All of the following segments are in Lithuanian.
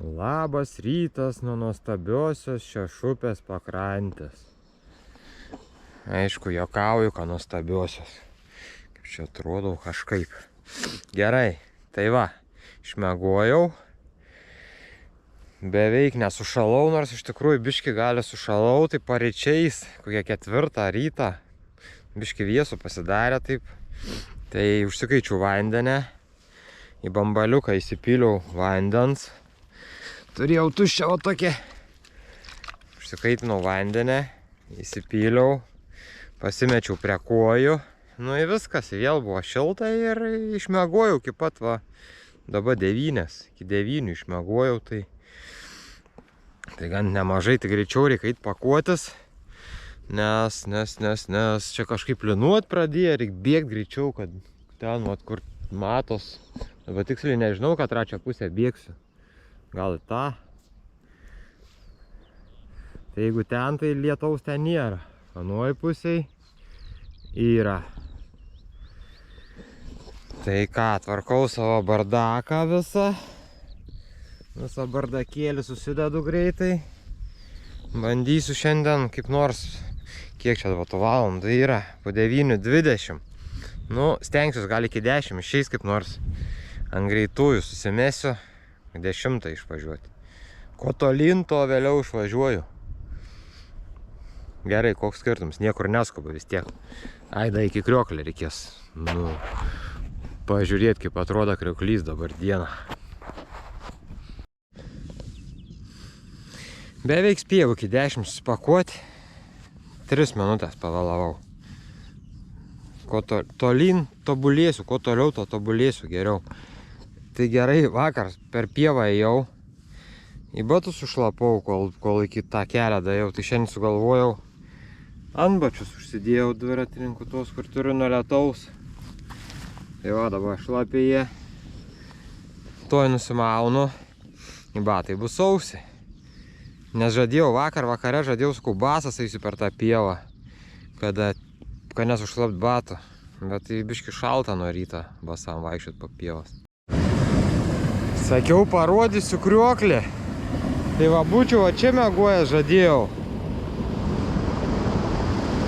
Labas rytas nuo nuostabiosios Šešupės pakrantės. Aišku, juokauju, kad nuostabiosios. Kaip čia atrodau kažkaip. Gerai, tai va, išmiegojau. Beveik nesušalau, nors iš tikrųjų biški gali sušalau, tai paryčiais, kokie 4 rytą, biški vėsų pasidarė taip. Tai užsikaičiau vandenę, į bambaliuką įsipyliau vandens. Turėjau tuščią o tokį. Užsikaitinau vandenį, įsipyliau, pasimečiau prie kojų. Nu ir viskas, vėl buvo šilta ir išmiegojau iki pat va, dabar 9, iki 9 išmiegojau. Tai gan nemažai, tai greičiau reikia eit pakuotis, nes čia kažkaip linuot pradėjo, reikia bėgti greičiau, kad ten, vat, kur matos. Dabar tiksliai nežinau, kad trečią pusę bėgsiu. Gal į tą. Tai jeigu ten, tai lietaus ten nėra. Anuoj pusiai yra. Tai ką, tvarkau savo bardaką visą. Visą bardakėlį susidedu greitai. Bandysiu šiandien kaip nors, kiek čia valandų yra, po 9:20. Nu, stengsiuos gal iki 10 išeis kaip nors. Ant greitųjų susimesiu. 10 išvažiuoti. Ko tolyn, to vėliau išvažiuoju. Gerai, koks skirtums, niekur neskuba vis tiek. Aida iki krioklio reikės. Nu, pažiūrėti, kaip atrodo krioklys dabar dieną. Beveik spėjau iki 10 susipakuoti. 3 minutės pavėlavau. Ko tolyn tobulėsiu, kuo toliau, to tobulėsiu geriau. Tai gerai, vakar per pievą ėjau, į batus sušlapau, kol iki tą kelią daėjau. Tai šiandien sugalvojau, antbačius užsidėjau dviratininkų tuos, kur turiu nuo lietaus. Tai va, dabar šlapiai jie. Toj nusimaunu, į batai bus sausi. Nes žadėjau vakare, žadėjau sakau, basas eisiu per tą pievą, kad nesušlapt batų. Bet tai biški šalta nuo ryto basam vaikščiot po pievas. Sakiau, parodysiu krioklį. Tai va, būčiau čia miegojęs, žadėjau.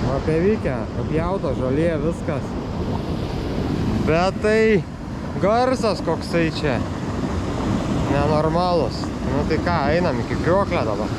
Va, pevykę, apjauta žolė, viskas. Bet tai garsas koksai čia. Nenormalus. Nu tai ką, einam iki krioklio dabar.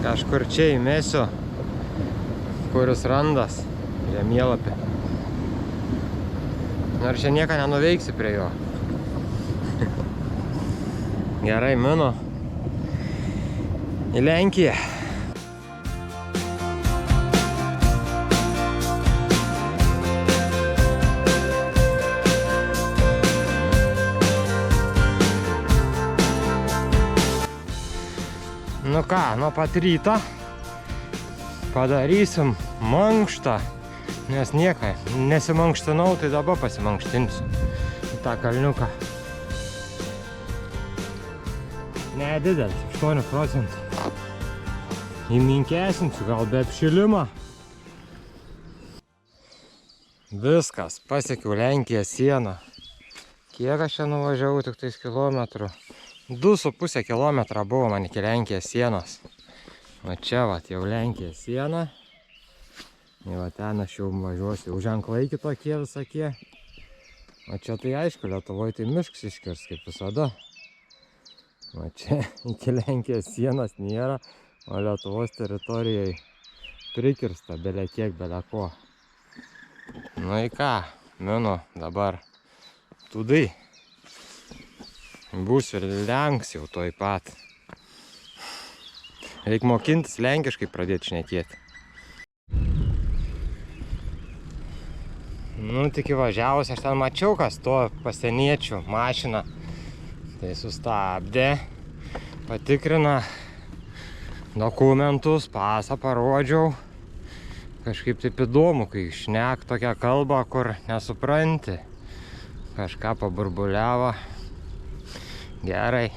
Kažkur čia įmesiu, kuris randas, žemėlapį. Nors čia nieką nenuveiksi prie jo. Gerai, minu į Lenkiją. Nu ką, nuo pat ryto padarysim mankštą, nes nieką nesimankštinau, tai dabar pasimankštinsiu į tą kalniuką. Nedidelis, 8%. Įminkesinsiu, gal be apšilimą. Viskas, pasiekiau Lenkijos sieną. Kiek aš čia nuvažiavau, tik tais kilometrų. 2,5 kilometrą buvo man iki Lenkijos sienos. O čia va, jau Lenkijos siena. Ir va ten aš jau važiuosiu. Jau ženklai kitokie visokie. O čia tai aišku, Lietuvoje tai mišks iškirs, kaip visada. O čia iki Lenkijos sienos nėra, o Lietuvos teritorijai prikirsta belė kiek, belė ko. Nu į ką, minu dabar stūdai. Būsiu lenks jau toj pat. Reik mokintis lenkiškai pradėti šnekėti. Nu, tik įvažiavus, aš ten mačiau, kas to pasieniečių mašiną. Tai sustabdė, patikrina dokumentus, pasą parodžiau. Kažkaip taip įdomu, kai šnek tokią kalbą, kur nesupranti. Kažką paburbuliavo. Gerai.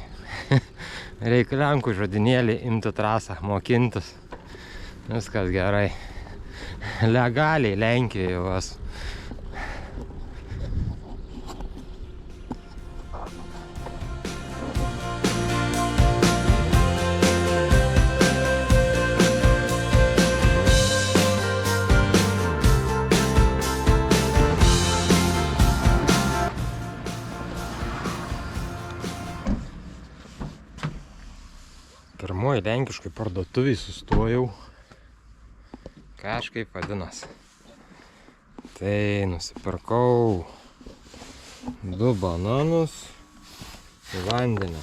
Reikia lenkų žodinėlį imti trasą, mokintis. Viskas gerai. Legaliai Lenkijoje vas. Pirmoji lenkiškai parduotuviai sustojau. Kažkaip vadinas. Tai nusipirkau 2 bananus į vandenį.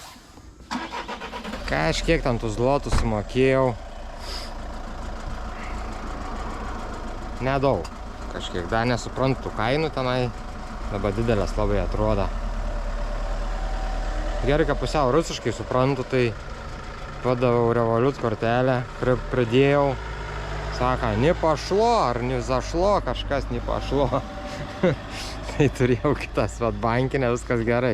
Kažkiek tam tų zlotų sumokėjau. Nedaug. Kažkiek dar nesuprantu kainų tenai. Dabar didelės labai atrodo. Gerai, kad pusiau rusiškai suprantu, tai padaviau Revolut kortelę, pridėjau, sako, ne pašlo, ar ne zašlo, kažkas ne pašlo. Tai turėjau kitą Svetbankinę, viskas gerai.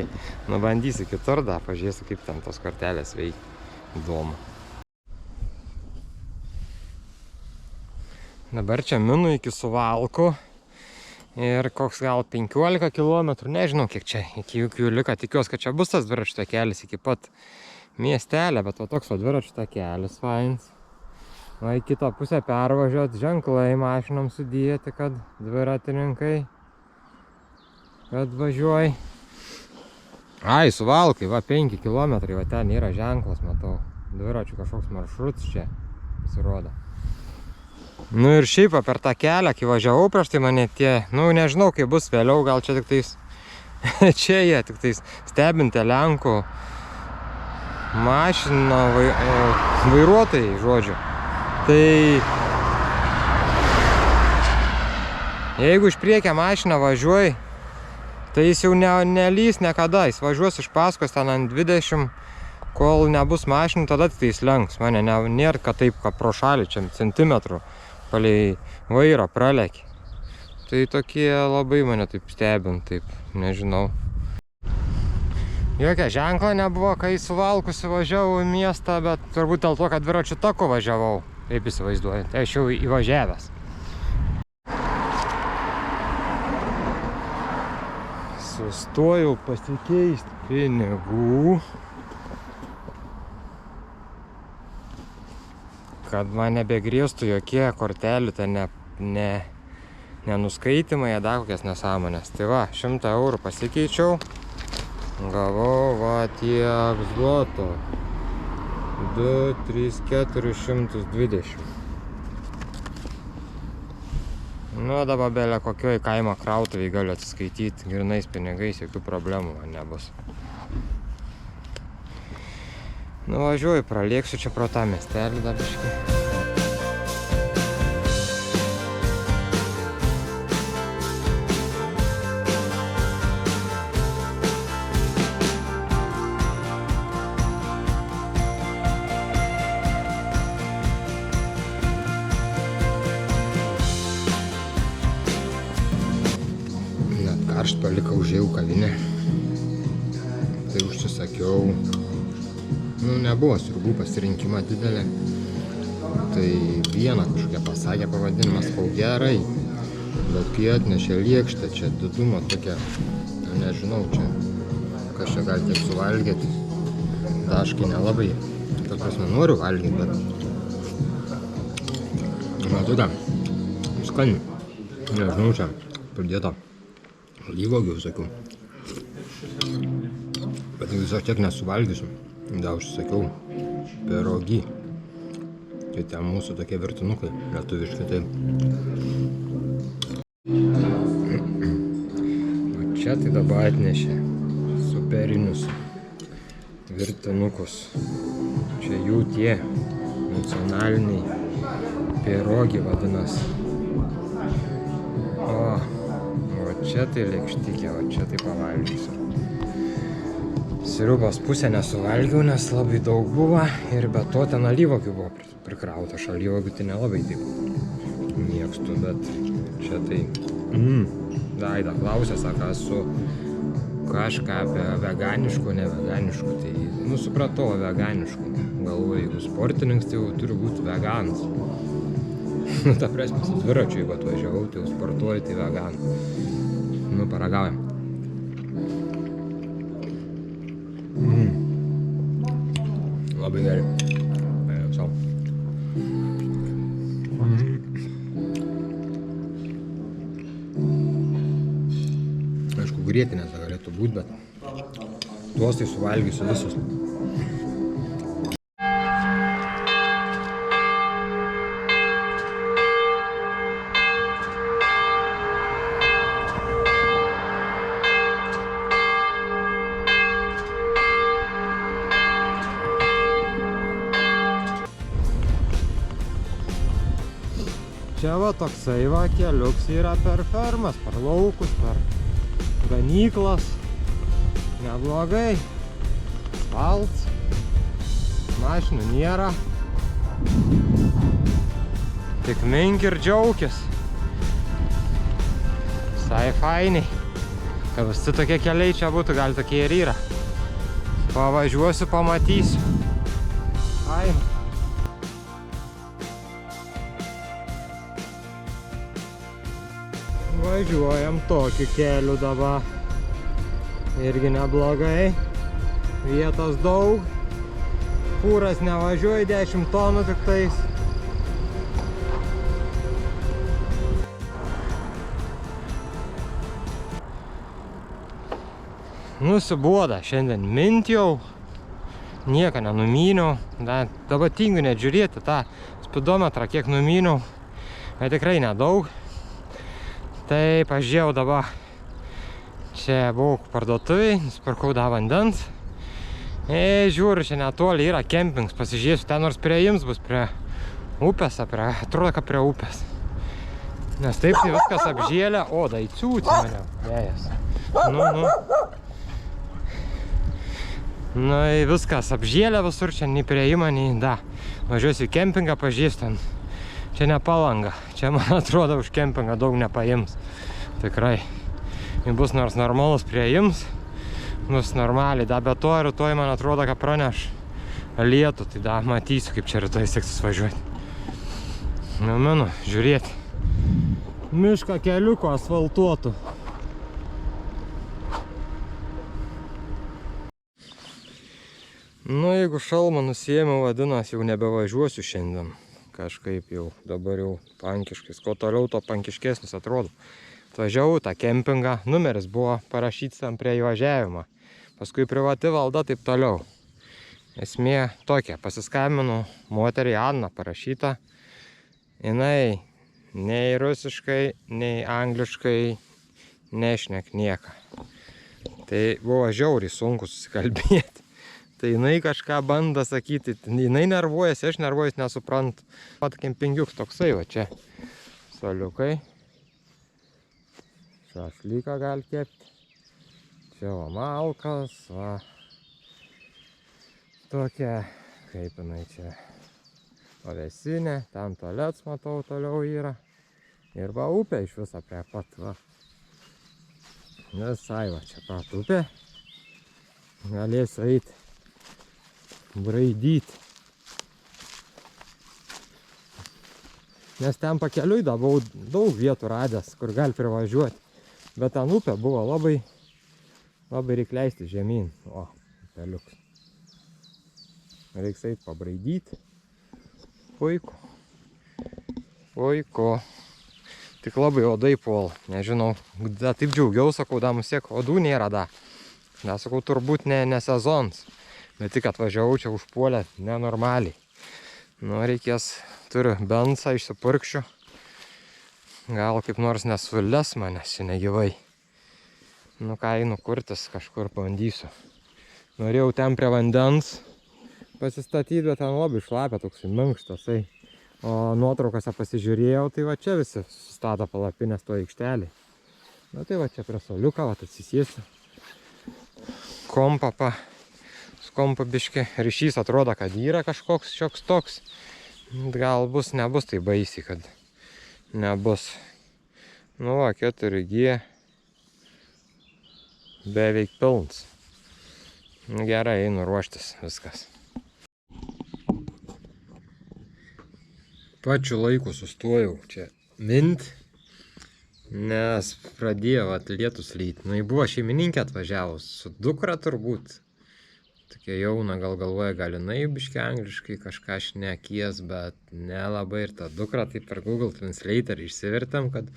Nubandysiu kitur, da, pažiūrėsiu, kaip ten tos kortelės veikia. Įdomu. Dabar čia minu iki Suvalkų. Ir koks gal 15 km, nežinau kiek čia, iki jų liko, tikiuosi, kad čia bus tas dviračių takelis iki pat miestelė, bet va toks va dviračių takelis fains. Va į kitą pusę pervažiuot, ženklai mašinom sudėti, kad dviratininkai kad važiuoj. Ai, Suvalkai, va 5 km, va ten yra ženklas, matau. Dviračių kažkoks maršrutas čia pasirodo. Nu ir šiaip per tą kelią, kai važiavau prieš tai mane tie, nu nežinau, kaip bus vėliau, gal čia tik tais, čia jie tik tais stebinti Lenkų mašino vairuotojai, žodžiu. Tai jeigu iš priekio mašiną važiuoji, tai jis jau nelys niekada, jis važiuos iš paskos ten ant 20, kol nebus mašinų, tada tai jis lenks. Mane nėra, kad taip, kad pro šalį čia centimetrų palei vairo praleki. Tai tokie labai mane taip stebint, taip, nežinau. Jokio ženklo nebuvo, kai Suvalkus važiavau į miestą, bet turbūt dėl to, kad dviračių taku važiavau, taip įsivaizduoju. Tai aš jau įvažiavęs. Sustojau pasikeisti pinigų, kad man nebegrėstų jokie kortelių, tai nenuskaitimai, dar kokias nesąmonės. Tai va, 100 eurų pasikeičiau. Gavau va tiek zloto. 2, 3, 420. Nu, dabar belė kokioj kaimo krautuvėj galiu atsiskaityti grinais pinigais, jokių problemų man nebus. Nuvažiuoju, pralėksiu čia pro tą miestelį dar biškį. Aš palikau užėjau kavinę, tai užsisakiau, nu nebuvo sriubų pasirinkimą didelė, tai vieną kažkokią pasakė pavadinimą, sakau gerai, bet kai atnešė lėkštę, čia didumo tokia, nežinau, čia kas čia gali tiek suvalgyti, taškai nelabai, ta prasme noriu valgyti, bet tokia, skani, nežinau, čia pridėta alyvuogių visokių. Bet viso tiek nesuvalgysiu. Da užsisakiau pierogi. Tai ten mūsų tokie virtinukai, lietuviški tai. čia tai dabar atnešė superinius virtinukus. Čia jų tie nacionaliniai pierogi vadinasi. O čia tai lėkštikė, o čia tai pavalgysiu. Sriubos pusę nesuvalgiau, nes labai daug buvo ir be to ten alyvuogių buvo prikrauta. Aš alyvuogių tai nelabai taip mėgstu, bet čia tai... Daida klausė, sako, esu kažką apie veganiškų, ne veganiškų, tai, supratau, veganiškų. Galvoju, jeigu sportininkas, tai jau turi būti veganas. Ta prasme, su dviračiu, jeigu atvažiavau, tai jau sportuoju, tai veganas. Paragaujam. Labai gerai. Sau. Aišku, grietinės galėtų būti, bet tuos tai suvalgysiu visus. Čia va toksai va keliuks yra per fermas, per laukus, per ganyklas. Neblogai. Asfaltas. Mašinų nėra. Tik mink ir džiaukis. Visai fainiai. Kad visi tokie keliai čia būtų, gal tokie ir yra. Pavažiuosiu, pamatysiu. Fainai. Važiuojam tokiu keliu dabar. Irgi neblogai. Vietos daug. Fūras nevažiuoja, 10 tonų tik tais. Nusiboda šiandien mint jau. Nieką nenumyniau. Dabar tingiu net žiūrėti tą spidometrą, kiek numyniau. Bet tikrai nedaug. Tai pažiūrėjau dabar, čia buvau parduotuvėj, nusipirkau dar vandens. Žiūriu, čia netoli yra kempings, pasižiūrėsiu, ten nors prie jums bus, prie upės, atrodo, kad prie upės. Nes taip tai viskas apžėlė, o, daiciūti mane, vėjas. Nu, viskas apžėlė visur, čia nei prieima, nei da. Važiuosiu į kempingą, pažiūrėsiu ten. Čia ne Palanga, čia man atrodo už kempingą daug nepaims. Tikrai. Bus nors normalus prieims, bus normaliai, da be to rytoj man atrodo, kad praneš lietų, tai da matysiu, kaip čia rytoj seksis važiuoti. Žiūrėti. Mišką keliuko asfaltuotų. Jeigu šalmą nusiėmiau, vadinasi, jau nebevažiuosiu šiandien. Kažkaip jau dabar jau pankiškais, kuo toliau, to pankiškesnis atrodo. Atvažiavau tą kempingą, numeris buvo parašytas ten prie įvažiavimą. Paskui privati valda, taip toliau. Esmė tokia, pasiskambinu moteriai, Anna parašyta. Jinai nei rusiškai, nei angliškai nešnek nieką. Tai buvo žiauriai sunku susikalbėti. Tai jinai kažką bando sakyti, jinai nervuojasi, aš nervuojasi, nesuprantu. Pat kempingiuks toksai va čia. Soliukai. Šašlyką gali kepti. Čia va malkas, va. Tokia, kaip jinai čia. Pavėsinė, ten tualets matau toliau yra. Ir va upė iš viso prie pat, va. Visai va čia pat upė. Galėsiu eiti. Braidyti. Nes ten pakeliui buvau daug vietų radęs, kur gali privažiuoti. Bet ten upė buvo labai reik leisti žemyn. O, upeliuks. Reiks eiti pabraidyti. Puiku. Puiku. Tik labai odai puola. Nežinau. Da, taip džiaugiau, sakau, da musiek odų nėra da. Da, sakau, turbūt ne sezons. Bet tik atvažiavau, čia užpuolė nenormaliai. Reikės, turiu bensą, išsipurkščiu. Gal kaip nors nesules manęs čia negyvai. Nu ką, einu kurtis, kažkur bandysiu. Norėjau ten prie vandens pasistatyti, bet ten labai šlapia, toksai minkštas. O nuotraukose pasižiūrėjau, tai va čia visi sustato palapinės to aikštelį. Na tai va čia prie soliuką, va atsisėsiu. Kompa su kompa biški. Ryšys atrodo, kad yra kažkoks šioks toks. Gal bus, nebus tai baisiai, kad nebus. Nu va, 4G. Beveik pilns. Gerai, einu ruoštis viskas. Pačiu laiku sustojau čia mint, nes pradėjo lietus lyti. Nu, buvo šeimininkė atvažiavus su dukra turbūt. Tokia jauna, gal galvoja, gal jinai biški angliškai kažką šnekės, bet nelabai. Ir ta dukra tai per Google Translator išsivertėm, kad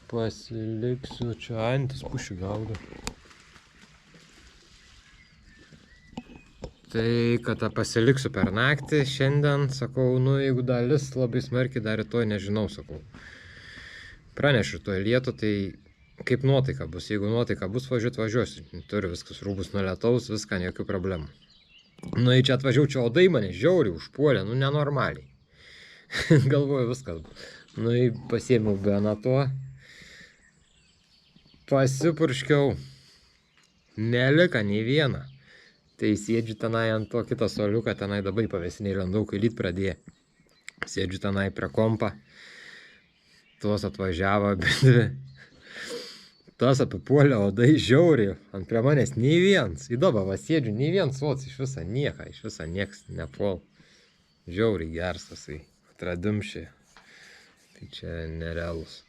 pasiliksiu čia antis pušių gaudo. Tai, kad pasiliksiu per naktį šiandien, sakau, nu, jeigu dalis labai smarkiai dar rytoj, nežinau, sakau. Pranešiu rytoj lietų, tai kaip nuotaika bus. Jeigu nuotaika bus, važiuosiu. Turiu viskas, rūbus nuo lietaus, viską, jokių problemų. Nu, į čia atvažiau, čia odai mane žiauriai užpuolė, nu, nenormaliai. Galvoju, viskas. Nu, pasiėmiau beną to. Pasipurškiau. Nelika nei vieną. Tai sėdžiu tenai ant to kitą soliuką, tenai dabar pavėsiniai lendau, kai lyt pradėjo. Sėdžiu tenai prie kompa. Tuos atvažiavo, bet tas apipuolė odai žiauriai. Ant prie manęs nei viens. Įdoba, va sėdžiu, nei viens vots iš viso nieką, iš viso nieks nepuol. Žiauriai geras tasai atradimšiai. Tai čia nerealus.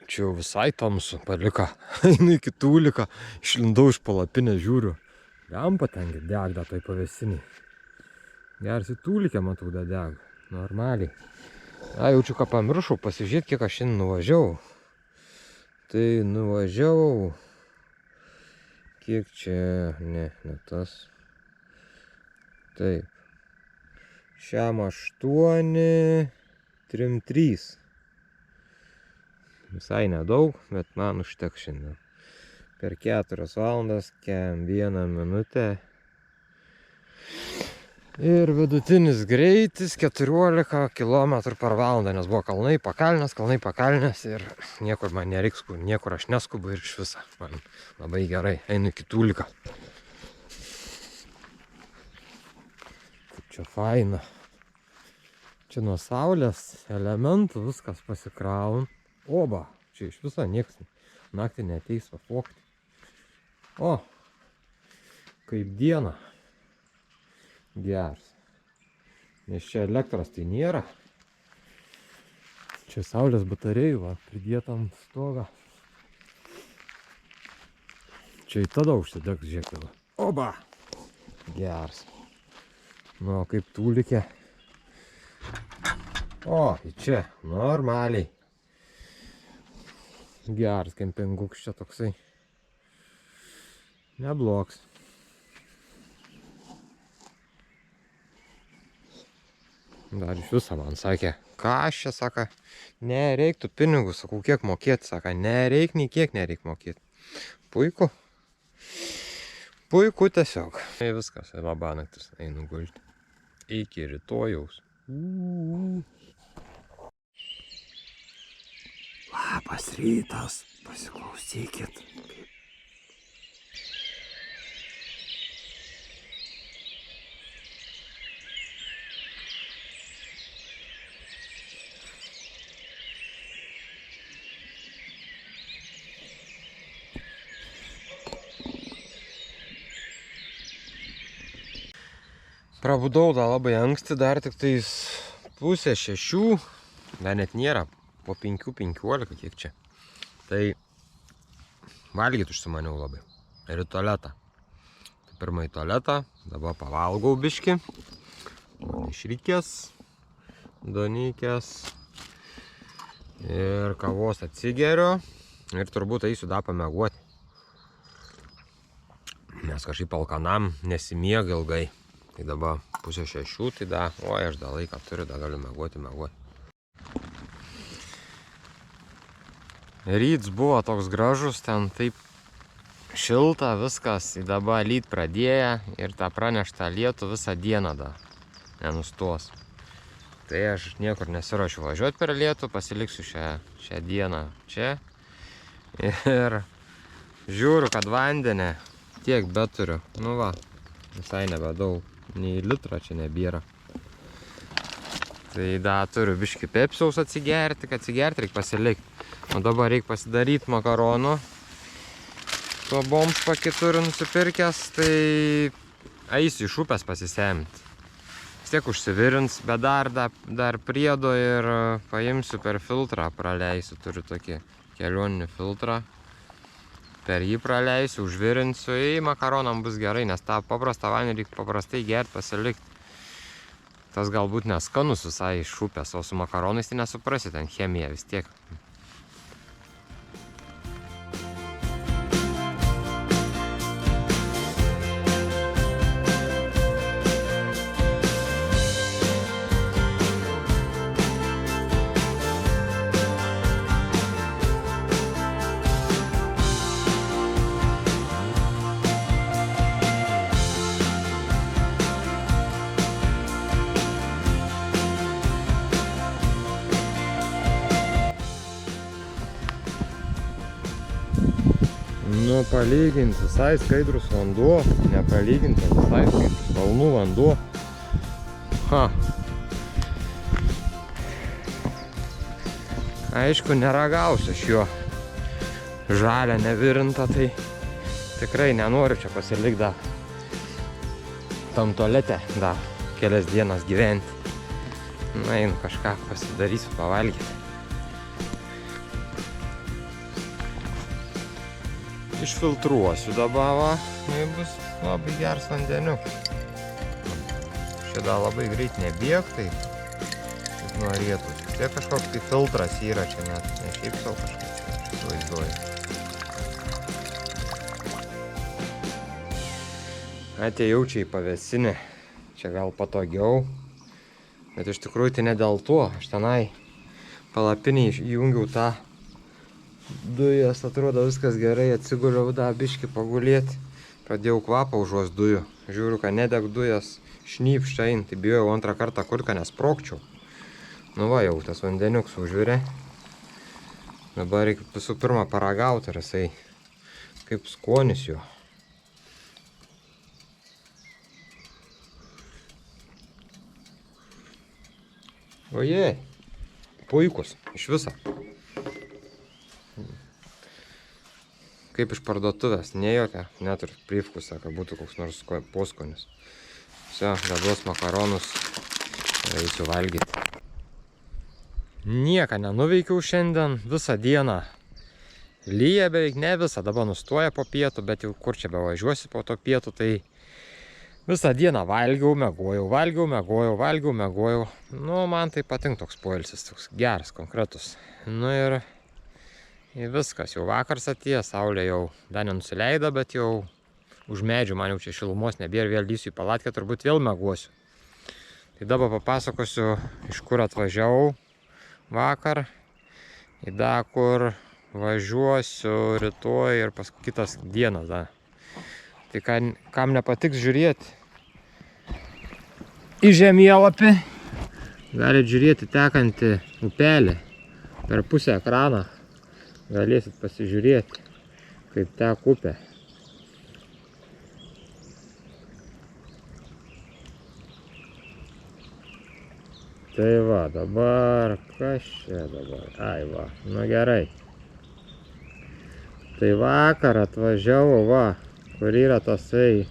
Čia jau visai tamsu, palika, einu iki tūlika, išlindau iš palapinės, žiūriu. Lempa ten degda tai pavėsiniai. Geras į tūlikę matau deg, normaliai. A, jaučiu, ką pamiršau, pasižiūrėt, kiek aš šiandien nuvažiavau. Tai nuvažiavau. Kiek čia, ne tas. Taip. Šiam 8, 3. Visai nedaug, bet man užteks šiandien. Per 4 valandas, 1 minutę. Ir vidutinis greitis 14 km per valandą, nes buvo kalnai pakalnės ir niekur man nereiks, niekur aš neskubu ir iš viso. Man labai gerai, einu iki tūlika. Kaip čia faina. Čia nuo saulės elementų viskas pasikraun. Oba, čia iš viso nieks naktį neateis papokti. O, kaip diena. Geras. Nes čia elektros tai nėra. Čia saulės batarėjų, va, pridėtam stogą. Čia į tada užsidegs, žiūrėkime. Oba! Geras. Nu, kaip tūlikė. O, į čia, normaliai. Geras kempinguks čia toksai. Nebloks. Dar iš viso man sakė, ką aš čia, saka, nereiktų pinigų, sakau, kiek mokėti, saka, nereik, nei kiek nereik mokėti. Puiku. Puiku tiesiog. Tai viskas, labanaktis, einu gulti. Iki rytojaus. Labas rytas, pasiklausykit. Prabudau dar labai anksti, dar tik tais 5:30, dar net nėra, po 5:15, kiek čia. Tai valgyt užsimaniau labai. Ir į tualetą. Tai pirmą į tualetą, dabar pavalgau biškį. Išrykės, donykės. Ir kavos atsigeriu. Ir turbūt eisiu dar pamieguoti. Nes kažkaip alkanam nesimiega ilgai. Tai dabar 5:30, tai da, oi, aš dar laiką turiu, dar galiu mieguoti. Ryts buvo toks gražus, ten taip šilta, viskas, į dabar lyt pradėję ir tą praneštą lietų visą dieną da nenustos. Tai aš niekur nesiruošiu važiuoti per lietų, pasiliksiu šią dieną čia. Ir žiūriu, kad vandenį tiek beturiu. Nu va, visai nebedaug, nei litrą čia nebėra. Tai da turiu biškį pepsiaus atsigerti, kad atsigerti reikia pasilikti. O dabar reikia pasidaryti makaronų. Tuo bomžpakį turiu nusipirkęs, tai eisiu iš upės pasisemti. Vis tiek užsivirins, bet dar priedo ir paimsiu per filtrą, praleisiu. Turiu tokį kelioninį filtrą. Per jį praleisiu, užvirinsiu, makaronam bus gerai, nes tą paprastą vandenį reikia paprastai gerti, pasilikti. Tas galbūt neskanus visai iš upės, o su makaronais tai nesuprasi, ten chemija vis tiek. Nu, palyginti visai skaidrus vanduo, nepalyginti visai skaidrus kalnų vanduo. Aišku, neragausiu aš jo žalę nevirintą, tai tikrai nenoriu čia pasilikti tam tualete dar kelias dienas gyventi. Na, einu kažką pasidarysiu, pavalgyti. Išfiltruosiu dabar, va, tai bus labai geras vandeniukas. Čia dar labai greit nebėg, tai kaip norėtų. Čia kažkoks tai filtras yra, čia net ne šiaip savo kažkaip čia vaizduoju. Atėjau čia į pavėsinę, čia gal patogiau, bet iš tikrųjų tai ne dėl to. Aš tenai palapinį įjungiau tą dujas, atrodo viskas gerai, atsiguliau biškį pagulėti. Pradėjau kvapą užuos dujų. Žiūriu, kad nedeg dujas, šnypščia eina, tai bijojau antrą kartą kurką nesprogčiau. Nu va, jau tas vandeniuks užvirė. Dabar reikia visų pirma paragauti, ar jisai kaip skonis jo. Oje, puikus, iš viso. Kaip iš parduotuvės, nejokia, net ir privkusą, kad būtų koks nors poskonis. Все, deduos makaronus ir eisiu valgyti. Nieką nenuveikiau šiandien, visą dieną. Lyja beveik ne visą, dabar nustoja po pietų, bet jau kur čia bevažiuosi po to pietų, tai visą dieną valgiau, megojau. Nu, man tai patinka toks poilsis, toks geras, konkretus. Nu ir viskas, jau vakars atėjo, saulė jau dar nenusileido, bet jau už medžių man jau čia šilumos nebėra, vėl lysiu į palatkę, turbūt vėl megosiu. Tai dabar papasakosiu, iš kur atvažiavau vakar, į kur važiuosiu rytoj ir paskui kitas dienas. Tai kam nepatiks žiūrėti į žemėlapį, galite žiūrėti tekantį upelį per pusę ekraną. Galėsit pasižiūrėti, kaip tek upė. Tai va, dabar, kas čia dabar? Ai va, nu gerai. Tai vakar atvažiavau, va, kur yra tasai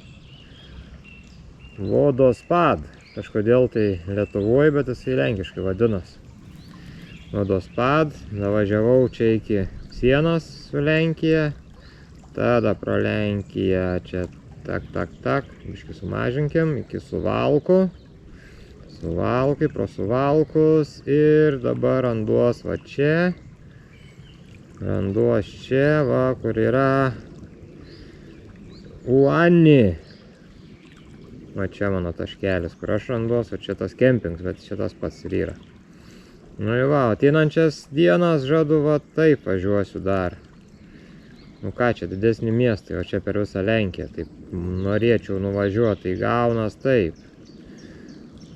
Vodospad. Kažkodėl tai Lietuvoje, bet jisai lenkiškai vadinas. Vodospad, navažiavau čia iki sienos su Lenkija, tada pro Lenkiją čia tak, biškį sumažinkim, iki Suvalkų, pro Suvalkus ir dabar randuos va čia, va, kur yra Uani. Va čia mano taškelis, kur aš randuos, o čia tas kempings, bet čia tas pats ir yra. Nu ir va, ateinančias dienas žadu va taip važiuosiu dar. Nu ką čia, didesnį miestą, o čia per visą Lenkiją. Taip norėčiau nuvažiuoti, tai gaunas taip.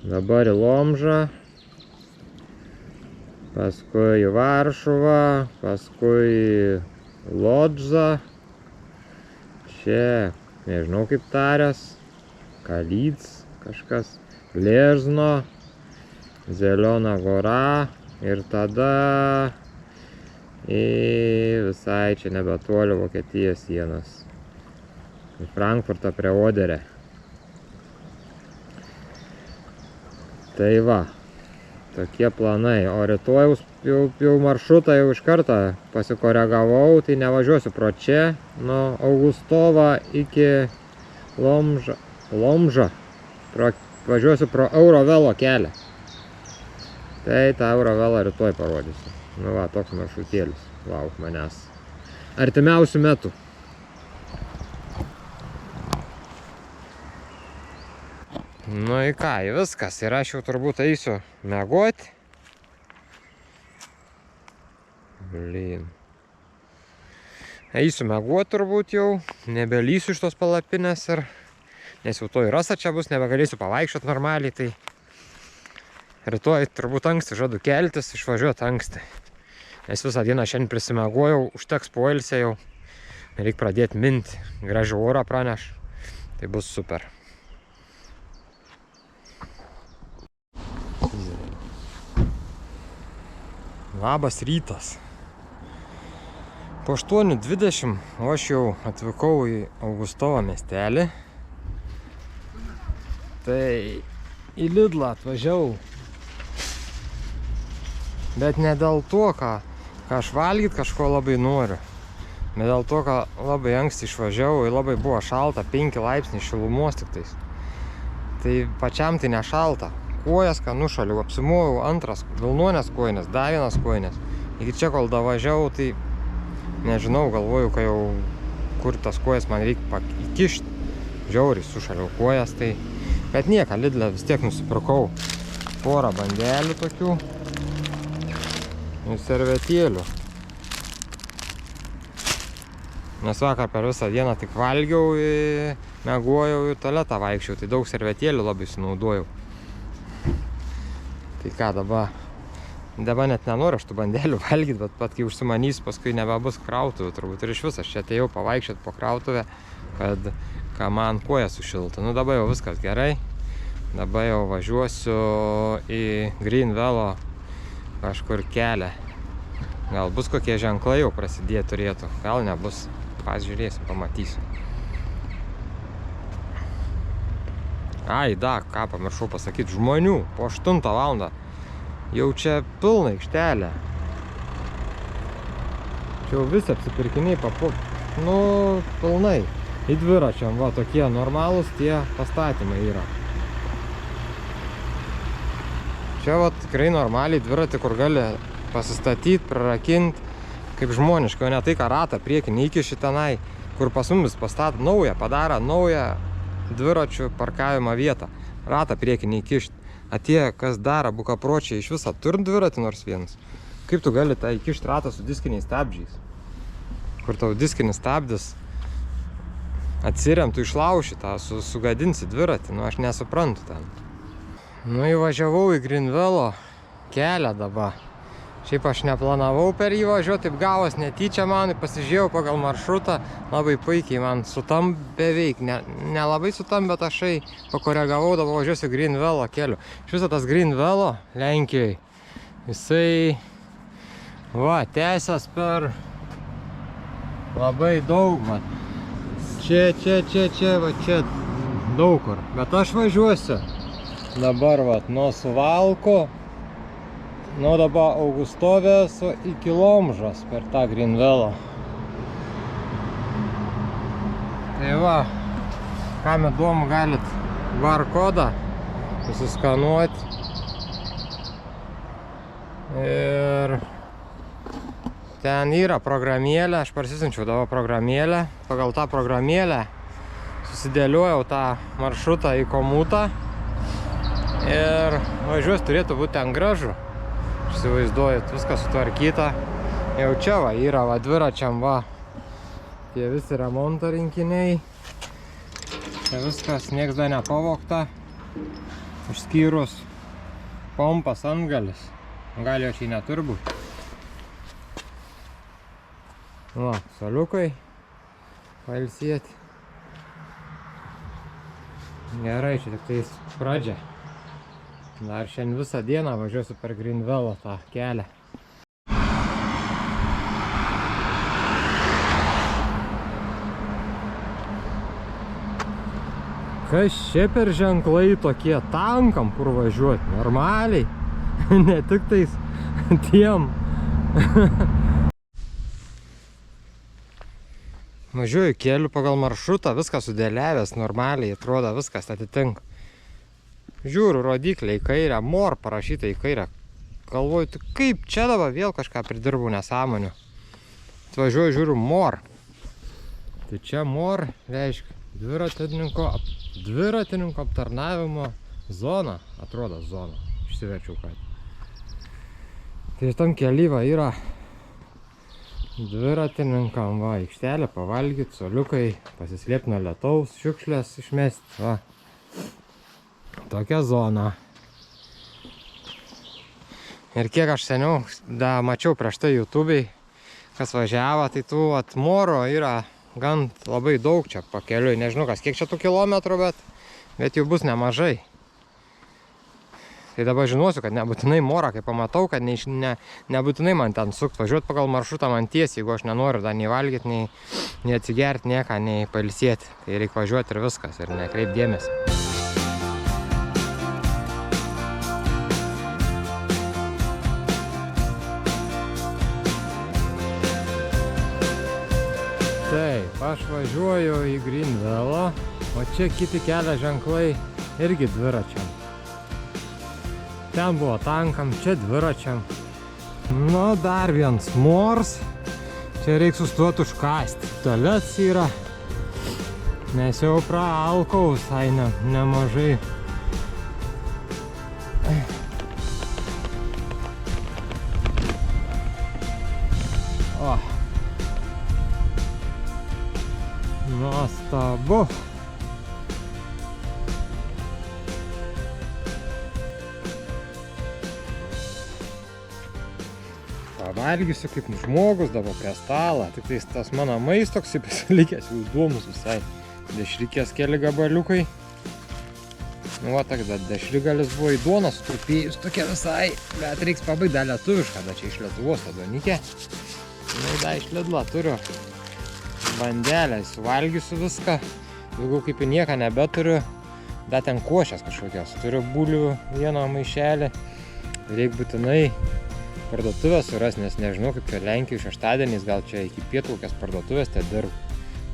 Dabar į Lomžą. Paskui į Varšuvą. Paskui į Lodzą. Čia, nežinau kaip tarės. Kalyts kažkas. Gležno. Zeliona Gora. Ir tada visai čia nebetoli Vokietijos sienos. Į Frankfurtą prie Oderę. Tai va, tokie planai. O rytojaus jau maršrutą jau iš karto pasikoregavau, tai nevažiuosiu pro čia, nuo Augustovą iki Lomžą. Važiuosiu pro Eurovelo kelią. Tai tą Eurovelo rytoj parodysiu. Nu va, toks maršrutėlis. Lauk manęs. Artimiausių metų. Nu į ką, į viskas. Ir aš jau turbūt eisiu miegoti. Blin. Eisiu miegoti turbūt jau. Nebelysiu iš tos palapinės ir... Nes jau to ir rasa čia bus, nebegalėsiu pavaikščioti normaliai, tai... Rytoj turbūt anksti žadu keltis, išvažiuoti anksti. Nes visą dieną šiandien prisimegojau, užteks poilsė jau. Reikia pradėti minti, gražų orą praneš. Tai bus super. Labas rytas. Po 8:20 aš jau atvykau į Augustovo miestelį. Tai į Lidlą atvažiavau. Bet ne dėl to, ką aš valgyt kažko labai noriu. Bet dėl to, ką labai anksti išvažiavau ir labai buvo šalta, 5 laipsniai šilumos tik tais. Tai pačiam tai nešalta. Kojas, ką nušaliau, apsimovau antras vilnonės kojinės, dar vienas kojinės. Iki čia, kol davažiavau, tai nežinau, galvoju, kai jau kur tas kojas man reikia įkišti. Žiauriai sušaliau kojas, tai... Bet nieko, Lidle vis tiek nusipirkau porą bandelių tokių. Ir servetėlių. Nes vakar per visą dieną tik valgiau, miegojau ir tualetą vaikščiau, tai daug servetėlių labai sunaudojau. Tai ką dabar? Dabar net nenoriu aš tų bandelių valgyti, bet kai užsimanys, paskui nebebus krautuvė turbūt. Ir iš vis aš čia atėjau pavaikščioti po krautuvę, kad man koja sušiltų. Nu dabar jau viskas gerai. Dabar jau važiuosiu į Greenvelo kažkur kelią. Gal bus kokie ženklai jau prasidėti turėtų, gal nebus. Pasižiūrėsiu, pamatysiu. Ai, ką pamiršau pasakyti, žmonių po 8 valandą. Jau čia pilna aikštelė. Čia jau visi apsipirkiniai nu, pilnai. Į dviračiam, va, tokie normalūs tie pastatymai yra. Čia va tikrai normaliai dviratį, kur gali pasistatyti, prarakinti, kaip žmoniškai, o ne tai, ką ratą priekinį įkiši tenai, kur pas mumis pastatą naują, padaro naują dviračių parkavimo vietą. Ratą priekinį įkišti. Atėjo, kas daro, bukapročiai, iš viso turim dviratį nors vienas. Kaip tu gali tą įkišti ratą su diskiniais stabdžiais? Kur tau diskinis stabdis atsirem, tu išlauši tą, sugadinsi dviratį, nu aš nesuprantu ten. Nu įvažiavau į Greenvelo kelią dabar. Šiaip aš neplanavau per jį važiuoti, taip gavos netyčia man, pasižiūrėjau pagal maršrutą, labai puikiai man sutam beveik, nelabai sutam, bet aš pakoregavau, dabar važiuosiu Greenvelo keliu. Iš viso tas Greenvelo Lenkijoje, jisai, va, tęsias per labai daug, va. Čia, va, čia daug kur, bet aš važiuosiu. Dabar, va, nuo Suvalko, nuo dabar Augustovės iki Lomžos per tą Greenvelo. Tai va, kam įdomu, galit barkodą susiskanuoti. Ir ten yra programėlė, aš parsisinčiau dabar programėlę. Pagal tą programėlę susidėliojau tą maršrutą į Komutą. Ir važiuos turėtų būti ten gražu. Įsivaizduojat, viskas sutvarkyta. Jau čia va, yra va dviračiam va. Tie visi remonto rinkiniai. Čia viskas, nieks dar nepavogta. Išskyrus pompas antgalis. Gal jo čia neturi būti. Va, soliukai. Pailsėti. Gerai, čia tik tais pradžia. Dar šiandien visą dieną važiuosiu per Greenville tą kelią. Kas čia per ženklai tokie tankam, kur važiuoti? Normaliai. Ne tik tais tiem. Važiuoju keliu pagal maršrutą, viskas sudėliavęs, normaliai, atrodo, viskas atitinka. Žiūriu, rodikliai į kairę, MOR parašyta į kairę. Galvoju, tai kaip čia dabar vėl kažką pridirbau nesąmonių. Atvažiuoju, žiūriu, MOR. Tai čia MOR reiškia dviratininko aptarnavimo zona. Atrodo zona. Išsiverčiau ką. Tai tam kelyva yra dviratininkam, va, aikštelė, pavalgyti, soliukai, pasislėpti nuo lietaus, šiukšlės išmesti, va. Tokia zona. Ir kiek aš seniau mačiau prieš tai YouTube'ai, kas važiavo, tai tų MOR'o yra gan labai daug čia pakeliui. Nežinau, kas kiek čia tų kilometrų, bet jų bus nemažai. Tai dabar žinosiu, kad nebūtinai MOR'ą, kai pamatau, kad nebūtinai man ten sukt, važiuoti pagal maršrutą man tiesiai, jeigu aš nenoriu dar nei valgyti, nei atsigerti nieką, nei pailsėti. Tai reikia važiuoti ir viskas, ir nekreip dėmesį. Taip, aš važiuoju į Greenville, o čia kiti kelio ženklai irgi dviračiam. Ten buvo tankam, čia dviračiam. Nu, dar vienas MOR'as. Čia reikia sustoti užkasti. Tualets yra. Nes jau praalkau visai nemažai. O. Nuostabu. Pavalgysiu kaip žmogus dabar prie stalo. Tik tai tas mano maistoks pasilikęs, jau įdomus visai. Dešrikės keli gabaliukai. Nu, va, tada dešrigalis buvo į duoną sutrupėjus tokia visai. Bet reiks pabaigti dar lietuvišką, da čia iš Lietuvos tą duonikę. Nu, da iš Lidlo turiu bandelę, suvalgysiu viską. Daugiau kaip į nieką nebeturiu. Da ten košės kažkokios. Turiu bulių vieną maišelį. Reik būtinai parduotuvę suras, nes nežinau, kaip čia Lenkijų šeštadieniais, gal čia iki pietvakės parduotuvės te dirbu.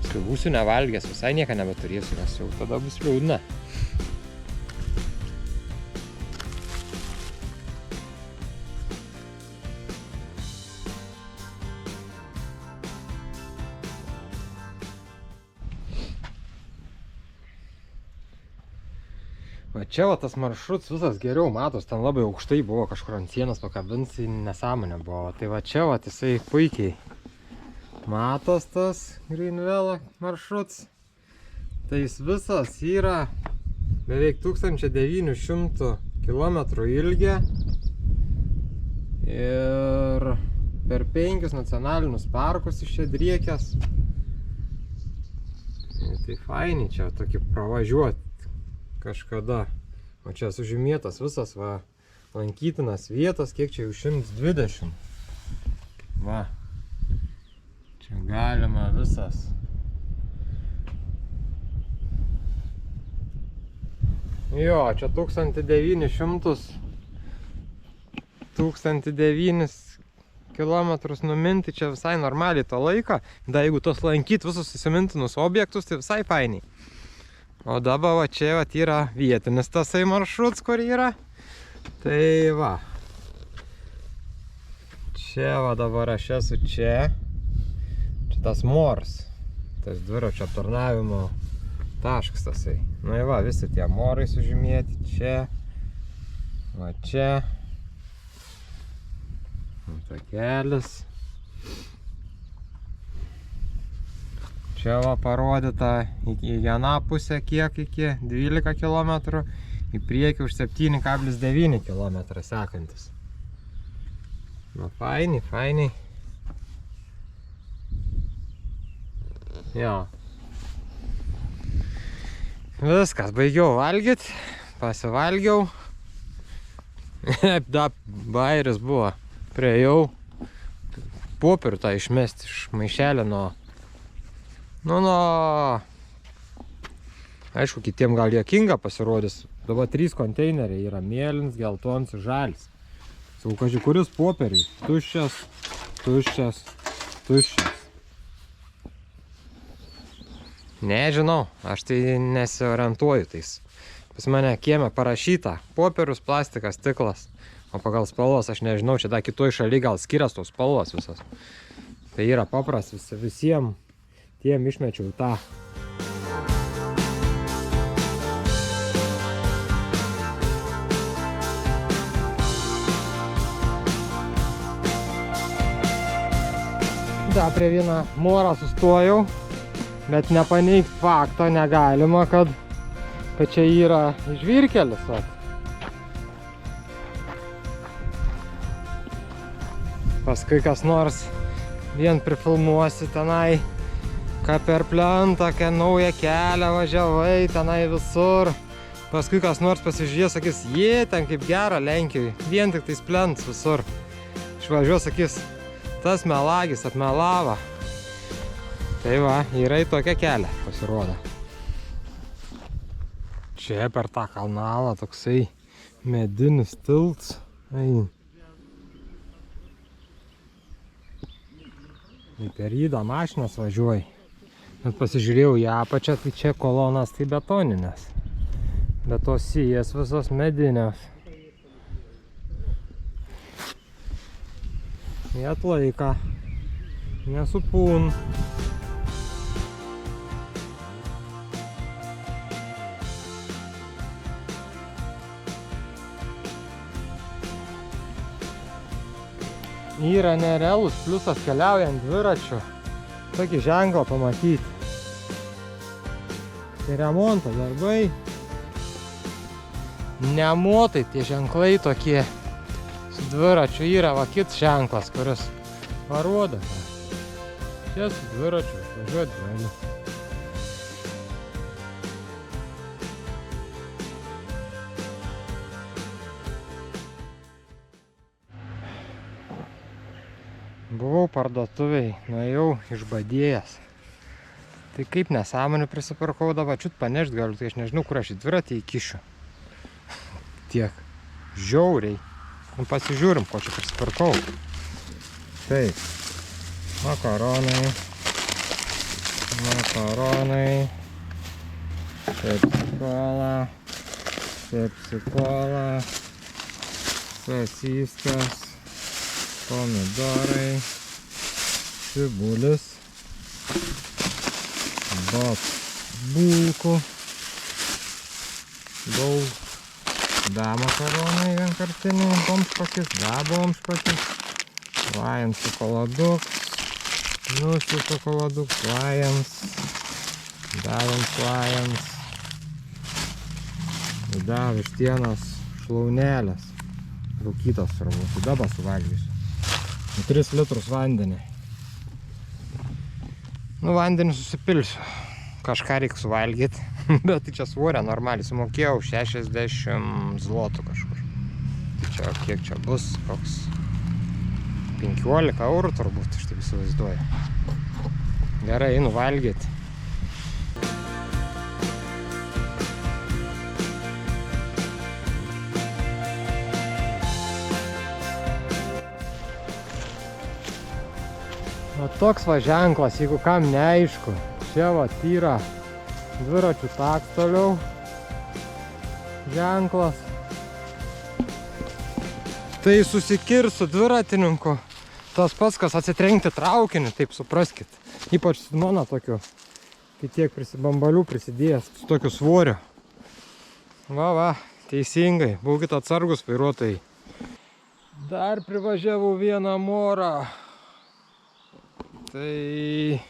Paskui būsiu nevalgęs, visai nieką nebeturėsiu, nes jau tada bus liūdna. Va čia va tas maršrutas visas geriau matos, ten labai aukštai buvo kažkur ant sienos pakabinti, nesąmonė buvo. Tai va čia va jisai puikiai matos tas Greenville maršrutas. Tai jis visas yra beveik 1900 km ilgio ir per 5 nacionalinius parkus iš čia driekęs. Tai fainiai čia tokį pravažiuoti kažkada. O čia sužymėtas visas va lankytinas vietas, kiek čia jau 120. Va. Čia galima visas. Jo, čia 1900 kilometrus numinti, čia visai normaliai to laiką. Da, jeigu tos lankyti visus įsimintinus objektus, tai visai fainiai. O dabar va čia va yra vietinis tasai maršrutas, kur yra. Tai va. Čia va dabar aš esu čia. Čia tas MOR'as. Tas dviračio aptarnavimo taškas tasai. Nu va, visi tie MOR'ai sužymėti čia. Va čia. Takelis. Čia va parodyta į vieną pusę kiek iki 12 km, į priekį už 7,9 km sekantis. Nu, fainiai. Jo. Viskas, baigiau valgyt, pasivalgiau. Da, bairis buvo. Priejau popierių tą išmesti iš maišelio nuo... Aišku, kitiem gal juokinga pasirodys. Dabar 3 konteineriai yra mėlyns, geltons ir žalis. Sakau, kažkai, kuris popieriai? Tuščias. Nežinau, aš tai nesiorientuoju tais. Pas mane kieme parašyta popierius, plastikas, stiklas. O pagal spalvos aš nežinau, čia dar kitoj šaly gal skirias tos spalvos visas. Tai yra paprastas, visiems tiem išmečiau tą. Da, prie vieną morą sustojau, bet nepaneigt fakto negalima, kad čia yra žvyrkelis. Paskui kas nors vien prifilmuosi tenai, ką per plentą, ką naują kelią važiavai, tenai visur. Paskui kas nors pasižiūrės, sakys, ten kaip gera Lenkijoje, vien tik tais plents visur. Išvažiuos, sakys, tas melagis apmelavo. Tai va, yra į tokią kelią, pasirodo. Čia per tą kanalą toksai medinis tiltas. Per jį mašinas važiuoja. Bet pasižiūrėjau į apačią, tai čia kolonas tai betoninės. Bet tos sijas visos medinės. Jie atlaika. Nesupūn. Yra nerealus pliusas keliaujant dviračiu. Tokį ženklą pamatyti. Tai remonto darbai. Nemotai tie ženklai tokie. Su dviračiu yra va kits ženklas, kuris parodo. Čia su dviračiu važiuoti gali. Buvau parduotuviai, nuėjau išbadėjęs. Tai kaip nesąmonių prisipirkau, dabar čiut panešt galiu, tai aš nežinau, kur aš į dviratį įkišiu. Tiek. Žiauriai. Pasižiūrim, ko čia prisipirkau. Taip. Makaronai. Pepsi-cola. Sosiskas. Pomidorai, cibulis, bulkų, daug, makaronai vienkartiniai, bomšpakis, bomšpakis, Lions šokoladuks, Nusių šokoladuks, Lions, Lions, vištienos šlaunelės, rūkytos turbūt, dabar suvalgysiu. 3 litrus vandenį. Vandenį susipilsiu. Kažką reikia suvalgyti. Bet tai čia svorę normaliai. Sumokėjau 60 zlotų kažkur. Tai čia kiek čia bus? Koks 15 eurų turbūt, aš taip įsivaizduoju. Gerai, einu valgyti. Toks va ženklas, jeigu kam neaišku. Čia va yra dviračių taks toliau ženklas. Tai susikirs su dviratininku. Tas pats, kas atsitrenkti traukinį, taip supraskit. Ypač su mano tokiu, kai tiek prisibambalių prisidėjęs su tokiu svoriu. Va, teisingai. Būkit atsargus vairuotojai. Dar privažiavau vieną morą. Tai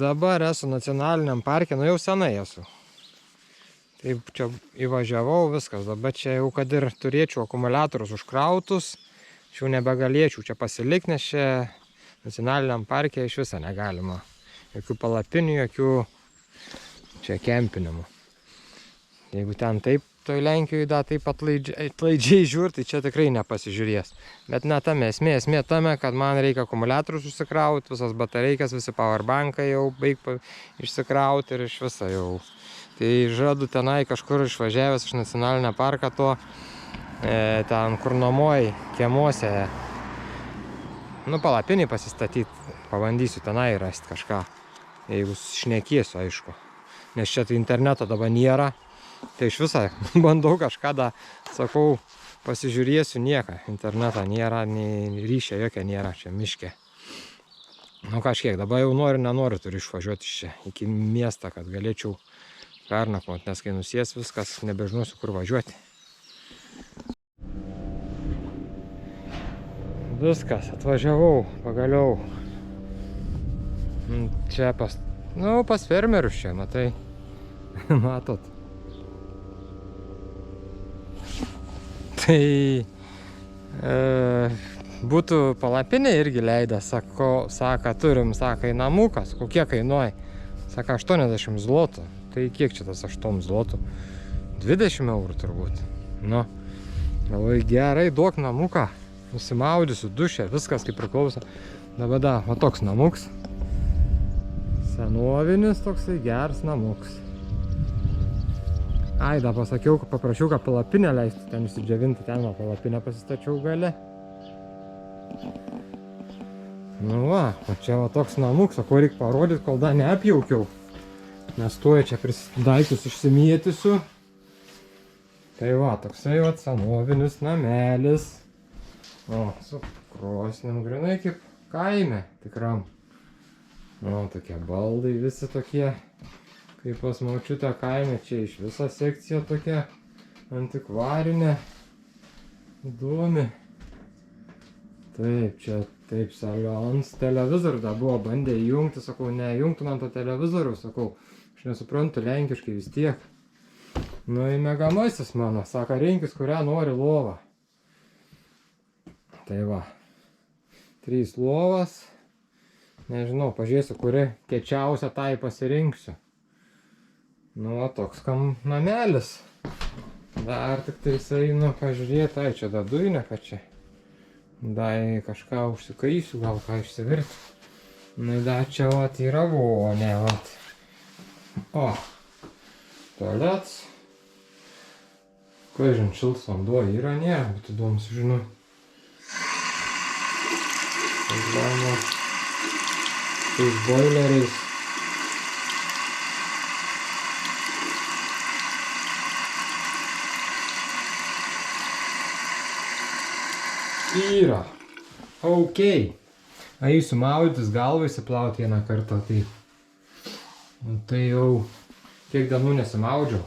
dabar esu nacionaliniam parke, nu jau senai esu. Taip čia įvažiavau, viskas. Dabar čia jau, kad ir turėčiau akumuliatorius užkrautus, čia jau nebegalėčiau čia pasilikti, nes čia nacionaliniam parke iš viso negalima. Jokių palapinių, jokių čia kempinimų. Jeigu ten taip, toj Lenkijoje da taip atlaidžiai žiūri, tai čia tikrai nepasižiūrės. Bet ne tame esmė tame, kad man reikia akumuliatorius užsikrauti, visas batareikas, visi powerbankai jau baig išsikrauti ir iš viso jau. Tai žadu tenai kažkur išvažiavęs iš nacionalinio parką to, ten kur nuomoj kiemuose, nu palapinį pasistatyti, pabandysiu tenai rasti kažką, jeigu šnekėsiu, aišku. Nes čia tai interneto dabar nėra. Tai iš viso bandau kažką, sakau, pasižiūrėsiu, nieką. Interneto nėra, nei ryšio jokio nėra čia miške. Nu kažkiek, dabar jau nenoriu turiu išvažiuoti iš čia iki miestą, kad galėčiau pernakvoti, nes kai nusės viskas, nebežinosiu kur važiuoti. Viskas, atvažiavau, pagaliau. Čia pas fermerius čia, matai, matot. Tai būtų palapinė irgi leidę, sako, turim, sako, į namukas, kokie kainuoja, sako, 80 zlotų. Tai kiek čia tas 8 zlotų? 20 eurų turbūt. Nu, labai gerai, duok namuką, nusimaudysiu dušę, viskas kaip priklauso. Dabar da, va toks namuks. Senovinis toksai geras namuks. Ai, da pasakiau, paprašiau, kad palapinę leistų ten įsidžiavinti, ten va palapinę pasistačiau gale. Nu va, o čia va toks namuks, o ko reikia parodyti, kol da neapjaukiau. Nes tuoj čia daiktus išsimėtysiu. Tai va, toksai va senovinis namelis. O, su krosnim grinai kaip kaime tikram. O, tokie baldai visi tokie. Kaip pas močiutę kaime, čia iš viso sekcija tokia antikvarinė, įdomi. Taip, čia taip salons, televizorių da buvo bandę įjungti, sakau, neįjungtų man to televizorių, sakau, aš nesuprantu lenkiškai vis tiek. Nu, į mėgamasis mano, sako, rinkis, kurią nori lovą. Tai va, 3 lovas, nežinau, pažiūrėsiu, kuri kiečiausia tai pasirinksiu. Nu, o toks kam namelis. Dar tik tai einu pažiūrėti, ai čia da dujinė, kad čia. Dai kažką užsikaisiu, gal ką išsivirti. Nu, da čia vat yra vonė, vat. O, tualets. Kažin, šiltas vanduo yra, nėra, bet įdomu sužinoti. Galima tais boileriais. Yra. Ok. Eisiu maudytis galvą įsiplauti vieną kartą, tai jau kiek dienų nesimaudžiau.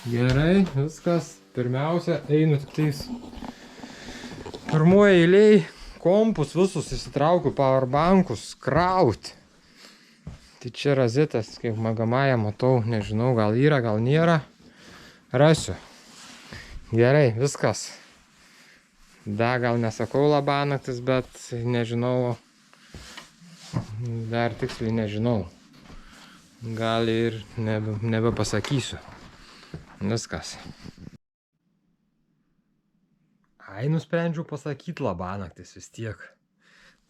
Gerai, viskas. Pirmiausia, einu tik tais pirmoje eilėje kompus visus įsitraukiu, powerbankus krauti. Tai čia rozetės, kaip magamąją matau, nežinau, gal yra, gal nėra. Rasiu. Gerai, viskas. Da, gal nesakau labanaktis, bet nežinau, dar tiksliai nežinau. Gal ir nebepasakysiu. Viskas. Ai, nusprendžiau pasakyti labanaktis vis tiek.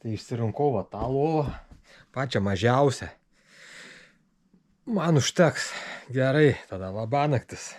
Tai išsirinkau va tą lovą, pačią mažiausią. Man užteks. Gerai, tada labanaktis.